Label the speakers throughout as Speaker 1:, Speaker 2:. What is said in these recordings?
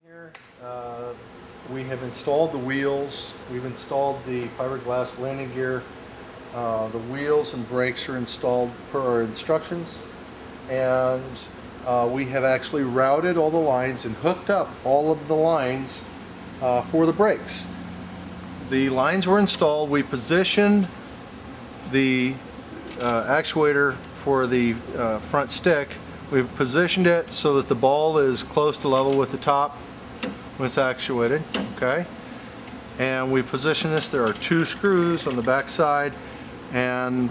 Speaker 1: Here, we have installed the wheels, we've installed the fiberglass landing gear, the wheels and brakes are installed per our instructions, and we have actually routed all the lines and hooked up all of the lines for the brakes. The lines were installed, we positioned the actuator for the front stick. We've positioned it so that the ball is close to level with the top when it's actuated, okay? And we position this, there are two screws on the back side, and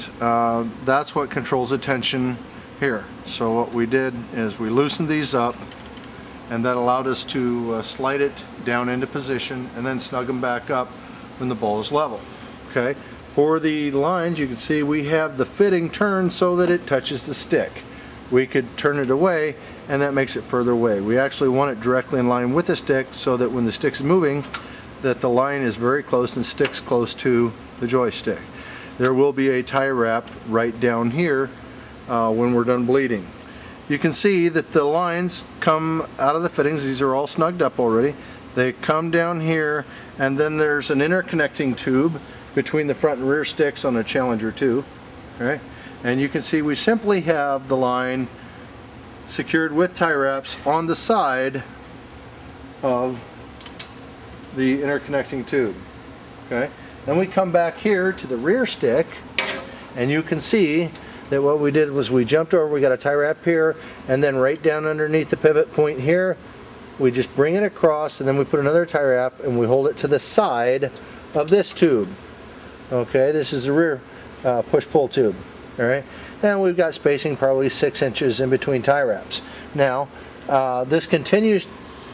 Speaker 1: that's what controls the tension here. So what we did is we loosened these up, and that allowed us to slide it down into position and then snug them back up when the ball is level, okay? For the lines, you can see we have the fitting turned so that it touches the stick. We could turn it away, and that makes it further away. We actually want it directly in line with the stick so that when the stick's moving, that the line is very close and sticks close to the joystick. There will be a tie wrap right down here when we're done bleeding. You can see that the lines come out of the fittings. These are all snugged up already. They come down here, and then there's an interconnecting tube between the front and rear sticks on a Challenger 2. All right? And you can see we simply have the line secured with tie wraps on the side of the interconnecting tube. Okay? Then we come back here to the rear stick, and you can see that what we did was we jumped over, we got a tie wrap here, and then right down underneath the pivot point here, we just bring it across, and then we put another tie wrap and we hold it to the side of this tube. Okay, this is the rear push-pull tube. All right, and we've got spacing probably 6 inches in between tie wraps. Now, this continues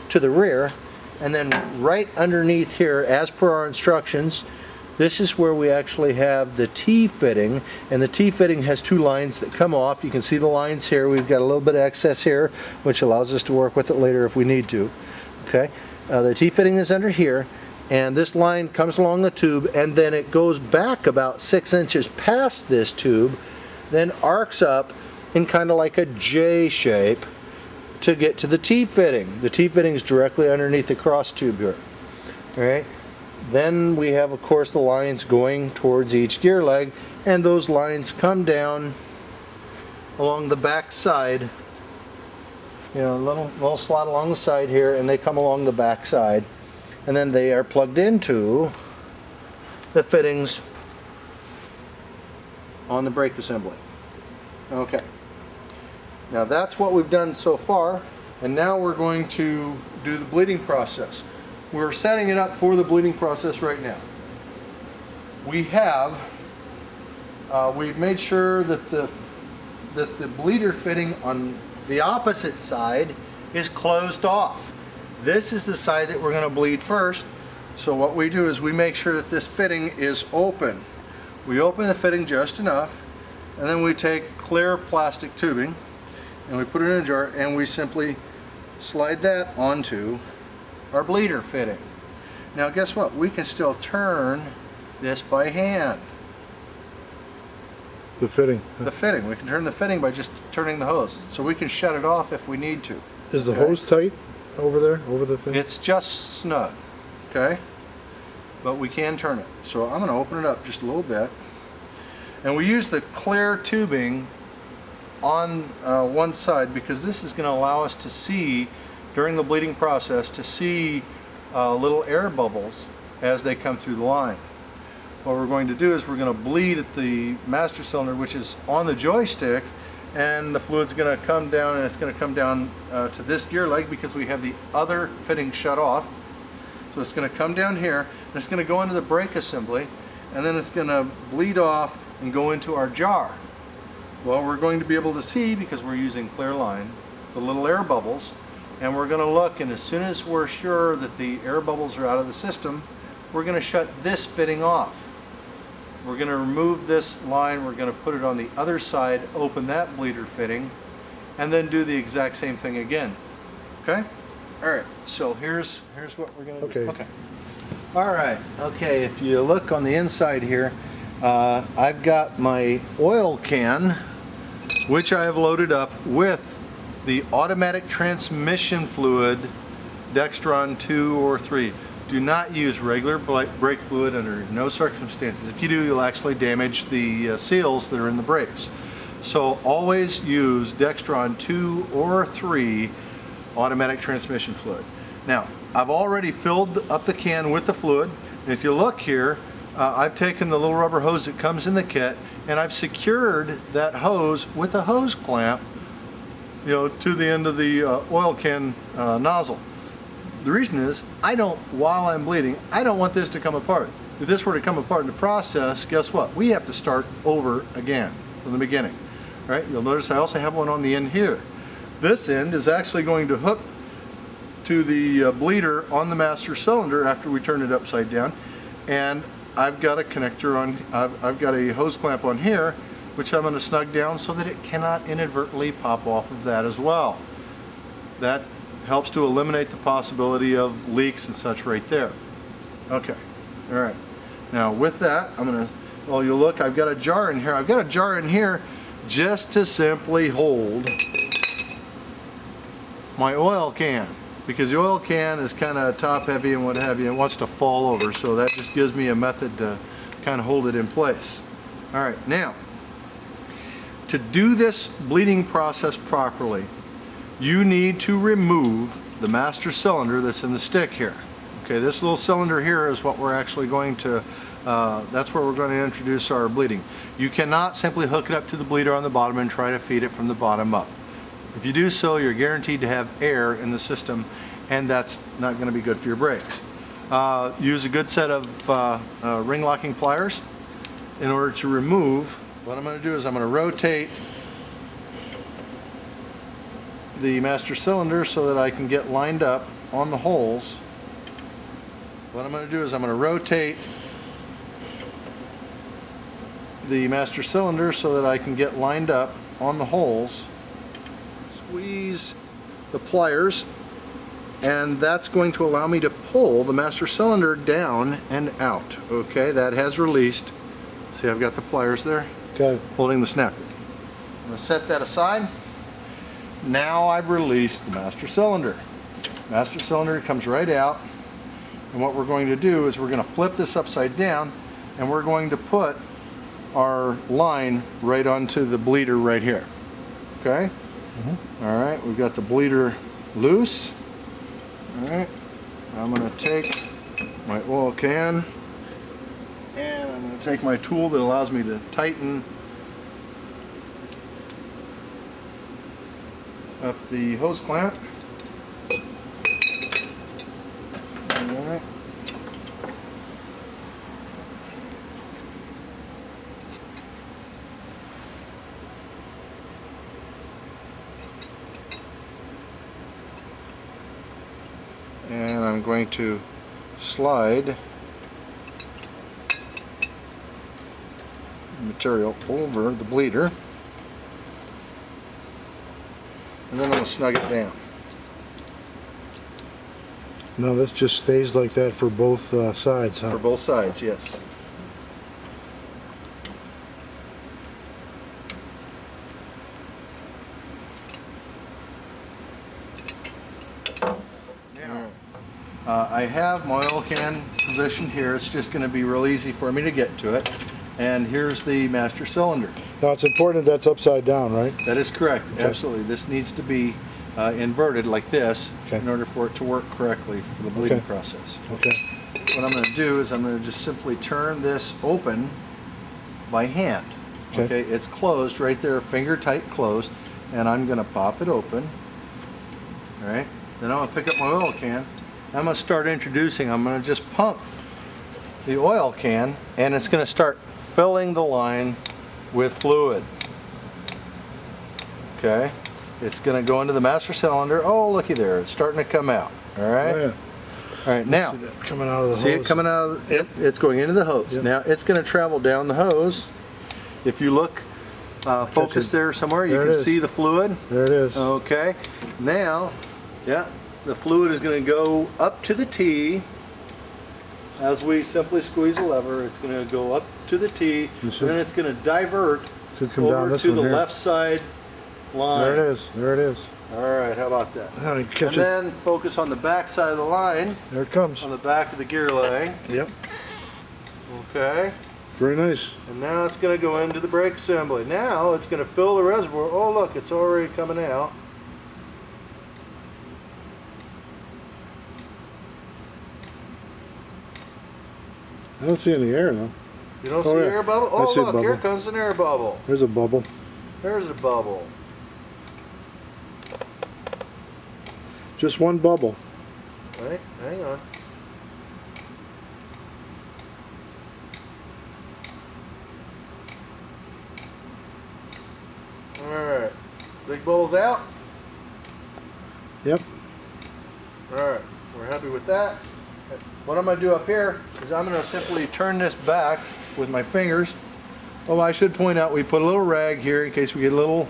Speaker 1: to the rear, and then right underneath here, as per our instructions, this is where we actually have the T-fitting, and the T-fitting has two lines that come off. You can see the lines here. We've got a little bit of excess here, which allows us to work with it later if we need to. Okay, the T-fitting is under here, and this line comes along the tube, and then it goes back about 6 inches past this tube, then arcs up in kind of like a J shape to get to the T-fitting. The T-fitting is directly underneath the cross tube here. All right. Then we have, of course, the lines going towards each gear leg, and those lines come down along the back side. You know, a little slot along the side here, and they come along the back side, and then they are plugged into the fittings on the brake assembly. Okay. Now that's what we've done so far, and now we're going to do the bleeding process. We're setting it up for the bleeding process right now. We have we've made sure that the bleeder fitting on the opposite side is closed off. This is the side that we're going to bleed first. So what we do is we make sure that this fitting is open. We open the fitting just enough, and then we take clear plastic tubing and we put it in a jar, and we simply slide that onto our bleeder fitting. Now guess what? We can still turn this by hand.
Speaker 2: The fitting.
Speaker 1: The fitting. We can turn the fitting by just turning the hose. So we can shut it off if we need to.
Speaker 2: Is the hose tight over there, over the fitting?
Speaker 1: It's just snug, okay? But we can turn it. So I'm going to open it up just a little bit. And we use the clear tubing on one side because this is going to allow us to see, during the bleeding process, to see little air bubbles as they come through the line. What we're going to do is we're going to bleed at the master cylinder, which is on the joystick, and the fluid's going to come down, and it's going to come down to this gear leg because we have the other fitting shut off. So it's going to come down here, and it's going to go into the brake assembly, and then it's going to bleed off and go into our jar. Well, we're going to be able to see, because we're using clear line, the little air bubbles, and we're going to look, and as soon as we're sure that the air bubbles are out of the system, we're going to shut this fitting off. We're going to remove this line, we're going to put it on the other side, open that bleeder fitting, and then do the exact same thing again. Okay? Alright, so here's what we're going to do. Okay. Alright, okay, if you look on the inside here, I've got my oil can, which I have loaded up with the automatic transmission fluid Dextron 2 or 3. Do not use regular brake fluid under no circumstances. If you do, you'll actually damage the seals that are in the brakes. So always use Dextron 2 or 3 automatic transmission fluid. Now, I've already filled up the can with the fluid, and if you look here, I've taken the little rubber hose that comes in the kit, and I've secured that hose with a hose clamp, you know, to the end of the oil can nozzle. The reason is, while I'm bleeding, I don't want this to come apart. If this were to come apart in the process, guess what? We have to start over again from the beginning. All right, you'll notice I also have one on the end here. This end is actually going to hook to the bleeder on the master cylinder after we turn it upside down, and I've got a connector on, I've got a hose clamp on here, which I'm going to snug down so that it cannot inadvertently pop off of that as well. That helps to eliminate the possibility of leaks and such right there. Okay, all right. Now with that, I'm going to, well, you look, I've got a jar in here. I've got a jar in here just to simply hold my oil can, because the oil can is kind of top heavy and what have you. It wants to fall over, so that just gives me a method to kind of hold it in place. All right, now to do this bleeding process properly, you need to remove the master cylinder that's in the stick here. Okay, this little cylinder here is what we're actually going to, that's where we're going to introduce our bleeding. You cannot simply hook it up to the bleeder on the bottom and try to feed it from the bottom up. If you do so, you're guaranteed to have air in the system, and that's not going to be good for your brakes. Use a good set of ring locking pliers in order to remove. What I'm going to do is I'm going to rotate the master cylinder so that I can get lined up on the holes. What I'm going to do is I'm going to rotate the master cylinder so that I can get lined up on the holes. Squeeze the pliers, and that's going to allow me to pull the master cylinder down and out. Okay, that has released. See, I've got the pliers there,
Speaker 2: Okay.
Speaker 1: holding the snap. I'm going to set that aside. Now I've released the master cylinder. Master cylinder comes right out, and what we're going to do is we're going to flip this upside down, and we're going to put our line right onto the bleeder right here. Okay? All right, we've got the bleeder loose. All right, I'm going to take my oil can, and I'm going to take my tool that allows me to tighten up the hose clamp. All right. And I'm going to slide the material over the bleeder, and then I'm going to snug it down.
Speaker 2: Now this just stays like that for both sides, huh?
Speaker 1: For both sides, yes. I have my oil can positioned here. It's just going to be real easy for me to get to it. And here's the master cylinder.
Speaker 2: Now it's important that's upside down, right?
Speaker 1: That is correct.
Speaker 2: Okay.
Speaker 1: Absolutely. This needs to be inverted like this in order for it to work correctly for the bleeding process.
Speaker 2: Okay.
Speaker 1: What I'm going to do is I'm going to just simply turn this open by hand. Okay. It's closed right there, finger tight closed, and I'm going to pop it open. All right. Then I'm going to pick up my oil can. I'm going to start introducing, I'm going to just pump the oil can, and it's going to start filling the line with fluid. Okay, it's going to go into the master cylinder. Oh, looky there, it's starting to come out. All right.
Speaker 2: Oh, yeah.
Speaker 1: All right, now
Speaker 2: See that coming out of the
Speaker 1: see
Speaker 2: hose.
Speaker 1: it coming out of it, it's going into the hose.
Speaker 2: Yep.
Speaker 1: Now it's going to travel down the hose. If you look focus there somewhere, you
Speaker 2: There it
Speaker 1: can
Speaker 2: is.
Speaker 1: see the fluid.
Speaker 2: There it is.
Speaker 1: Okay, now, yeah, the fluid is going to go up to the T. As we simply squeeze a lever, it's going to go up to the T, and then it's going to divert
Speaker 2: Should come down
Speaker 1: over
Speaker 2: this
Speaker 1: to
Speaker 2: one
Speaker 1: the
Speaker 2: here.
Speaker 1: left side line.
Speaker 2: There it is. There it is.
Speaker 1: All right, how about that?
Speaker 2: How do you
Speaker 1: And
Speaker 2: catch it?
Speaker 1: then focus on the back side of the line,
Speaker 2: There it comes.
Speaker 1: on the back of the gear leg.
Speaker 2: Yep.
Speaker 1: Okay.
Speaker 2: Very nice.
Speaker 1: And now it's going to go into the brake assembly. Now it's going to fill the reservoir. Oh, look, it's already coming out.
Speaker 2: I don't see any air though.
Speaker 1: You don't
Speaker 2: Oh,
Speaker 1: see
Speaker 2: yeah.
Speaker 1: air bubble?
Speaker 2: I
Speaker 1: Oh,
Speaker 2: see a
Speaker 1: look,
Speaker 2: bubble.
Speaker 1: here comes an air bubble.
Speaker 2: There's a bubble.
Speaker 1: There's a bubble.
Speaker 2: Just one bubble.
Speaker 1: Right, hang on. Alright, big bubbles out.
Speaker 2: Yep.
Speaker 1: Alright, we're happy with that. What I'm going to do up here is I'm going to simply turn this back with my fingers. Oh, I should point out we put a little rag here in case we get a little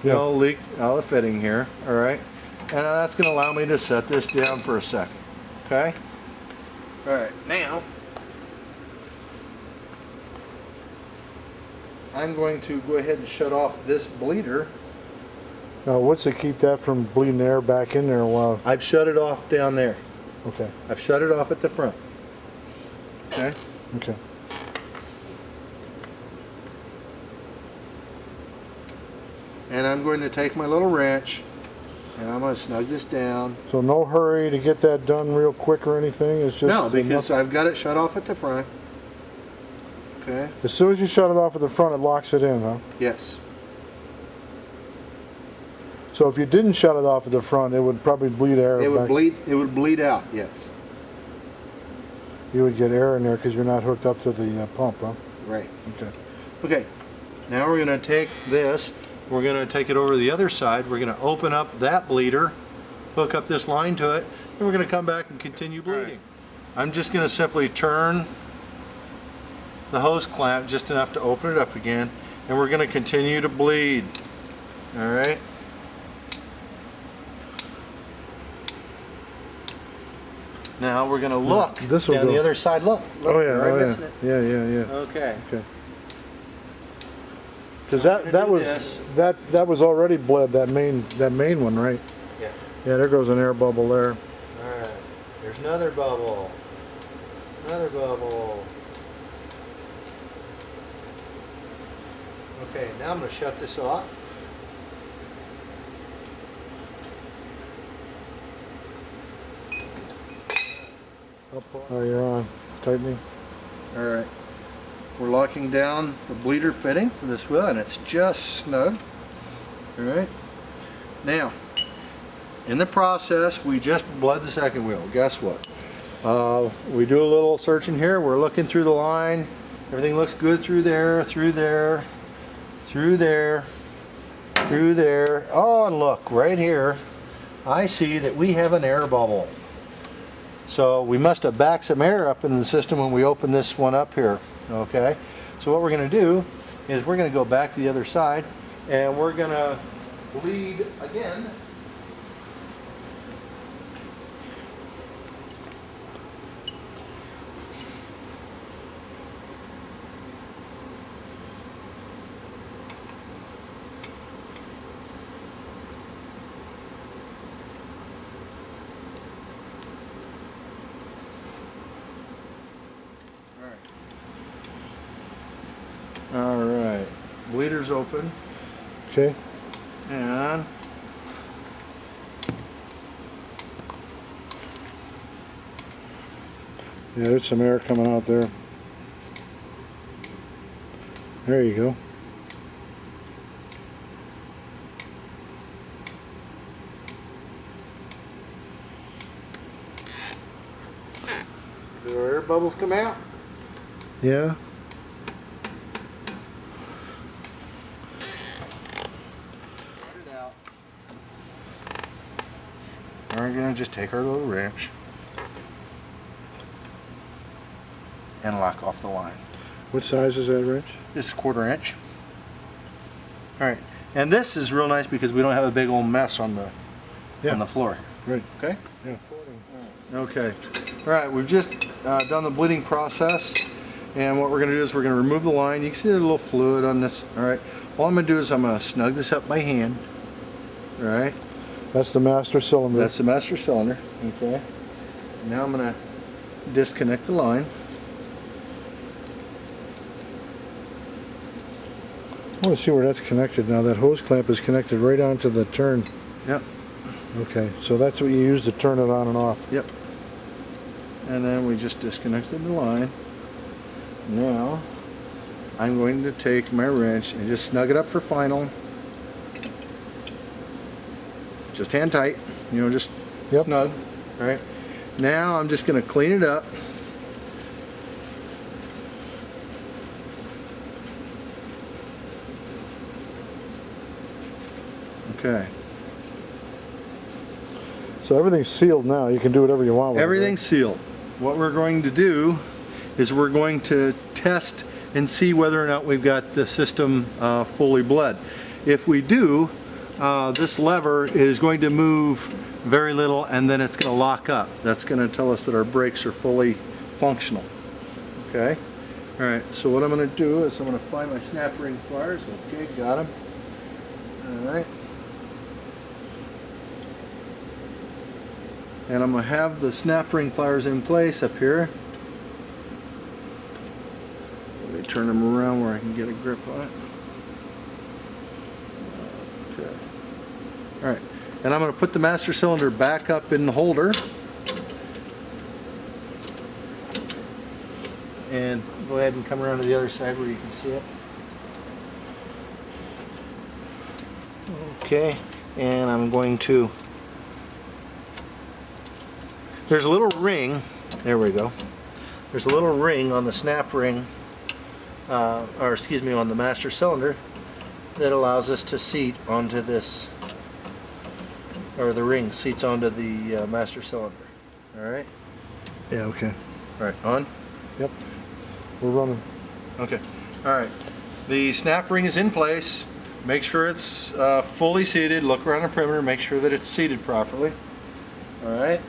Speaker 1: leak out of the fitting here. Alright, and that's going to allow me to set this down for a second. Okay? Alright, now I'm going to go ahead and shut off this bleeder.
Speaker 2: Now, what's to keep that from bleeding air back in there while?
Speaker 1: I've shut it off down there.
Speaker 2: Okay.
Speaker 1: I've shut it off at the front. Okay?
Speaker 2: Okay.
Speaker 1: And I'm going to take my little wrench and I'm going to snug this down.
Speaker 2: So no hurry to get that done real quick or anything. It's just
Speaker 1: No, because I've got it shut off at the front. Okay?
Speaker 2: as soon as you shut it off at the front, it locks it in, huh?
Speaker 1: Yes.
Speaker 2: So if you didn't shut it off at the front, it would probably bleed air.
Speaker 1: It would
Speaker 2: back.
Speaker 1: bleed. It would bleed out. Yes.
Speaker 2: You would get air in there because you're not hooked up to the pump, huh?
Speaker 1: Right.
Speaker 2: Okay.
Speaker 1: Okay. Now we're going to take this. We're going to take it over to the other side. We're going to open up that bleeder, hook up this line to it, and we're going to come back and continue bleeding. Right. I'm just going to simply turn the hose clamp just enough to open it up again, and we're going to continue to bleed. All right. Now we're going to look
Speaker 2: This will
Speaker 1: down
Speaker 2: go.
Speaker 1: the other side. Look.
Speaker 2: Oh yeah.
Speaker 1: am I
Speaker 2: Oh
Speaker 1: missing
Speaker 2: yeah.
Speaker 1: it?
Speaker 2: Yeah. Yeah. Yeah.
Speaker 1: Okay.
Speaker 2: Okay. Because
Speaker 1: I'm gonna
Speaker 2: that
Speaker 1: do
Speaker 2: was
Speaker 1: this.
Speaker 2: that was already bled, that main one, right?
Speaker 1: Yeah.
Speaker 2: Yeah. There goes an air bubble there.
Speaker 1: All right. There's another bubble. Another bubble. Okay, now I'm going to shut this off.
Speaker 2: Oh, you're on. Tightening.
Speaker 1: All right. We're locking down the bleeder fitting for this wheel, and it's just snug. All right. Now, in the process, we just bled the second wheel. Guess what? We do a little searching here. We're looking through the line. Everything looks good through there, through there, through there, through there. Oh, and look, right here, I see that we have an air bubble. So we must have backed some air up into the system when we opened this one up here. Okay, so what we're going to do is we're going to go back to the other side and we're going to bleed again. All right, bleeder's open,
Speaker 2: Okay.
Speaker 1: and
Speaker 2: Yeah, there's some air coming out there. There you go.
Speaker 1: do our air bubbles come out?
Speaker 2: Yeah.
Speaker 1: It out. We're going to just take our little wrench and lock off the line.
Speaker 2: What size is that wrench?
Speaker 1: This is 1/4 inch. All right, and this is real nice because we don't have a big old mess on the floor here.
Speaker 2: Right.
Speaker 1: Okay.
Speaker 2: Yeah.
Speaker 1: Okay. All right, we've just done the bleeding process, and what we're going to do is we're going to remove the line. You can see there's a little fluid on this. All right. all I'm going to do is I'm going to snug this up by hand. All right.
Speaker 2: That's the master cylinder.
Speaker 1: That's the master cylinder. Okay. Now I'm going to disconnect the line.
Speaker 2: I want to see where that's connected now. That hose clamp is connected right onto the turn.
Speaker 1: Yep.
Speaker 2: Okay, so that's what you use to turn it on and off.
Speaker 1: Yep. And then we just disconnected the line. Now I'm going to take my wrench and just snug it up for final. Just hand tight, you know, just
Speaker 2: Yep.
Speaker 1: snug. All right. Now I'm just going to clean it up. Okay.
Speaker 2: So everything's sealed now. You can do whatever you want with
Speaker 1: Everything's sealed. What we're going to do is we're going to test and see whether or not we've got the system fully bled. If we do, this lever is going to move very little and then it's going to lock up. That's going to tell us that our brakes are fully functional. Okay? Alright, so what I'm going to do is I'm going to find my snap ring pliers. Okay, got them. Alright. And I'm going to have the snap ring pliers in place up here. Let me turn them around where I can get a grip on it. Okay. Alright. And I'm going to put the master cylinder back up in the holder. And go ahead and come around to the other side where you can see it. Okay. And I'm going to... There's a little ring, there we go. There's a little ring on the snap ring, or excuse me, on the master cylinder that allows us to seat onto this, or the ring seats onto the master cylinder. All right?
Speaker 2: Yeah, okay.
Speaker 1: All right, on?
Speaker 2: Yep. We're running.
Speaker 1: Okay. All right. The snap ring is in place. Make sure it's fully seated. Look around the perimeter, make sure that it's seated properly. All right?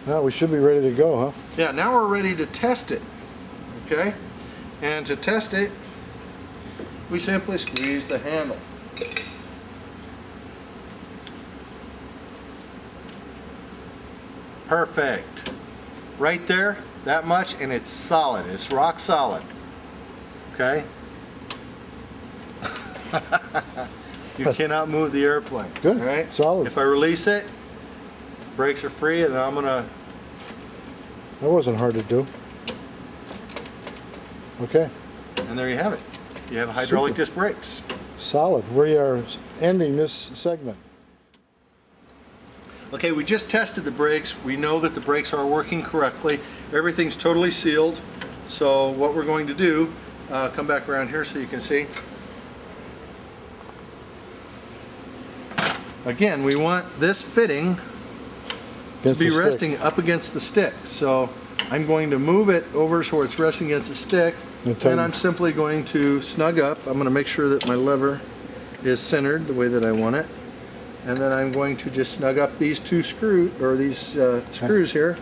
Speaker 2: Now we should be ready to go, huh?
Speaker 1: Yeah, now we're ready to test it, okay? And to test it, we simply squeeze the handle. Perfect. Right there, that much, and it's solid. It's rock solid, okay? You cannot move the airplane.
Speaker 2: Good,
Speaker 1: all right?
Speaker 2: solid.
Speaker 1: If I release it, brakes are free, and I'm gonna...
Speaker 2: That wasn't hard to do. Okay.
Speaker 1: And there you have it. You have hydraulic
Speaker 2: Super.
Speaker 1: disc brakes.
Speaker 2: Solid. We are ending this segment.
Speaker 1: Okay, we just tested the brakes. We know that the brakes are working correctly. Everything's totally sealed. So what we're going to do, come back around here so you can see. Again, we want this fitting to
Speaker 2: Against
Speaker 1: be
Speaker 2: the stick.
Speaker 1: resting up against the stick. So I'm going to move it over so it's resting against the stick.
Speaker 2: And tighten.
Speaker 1: And I'm simply going to snug up. I'm going to make sure that my lever is centered the way that I want it. And then I'm going to just snug up these two screws, or these screws here.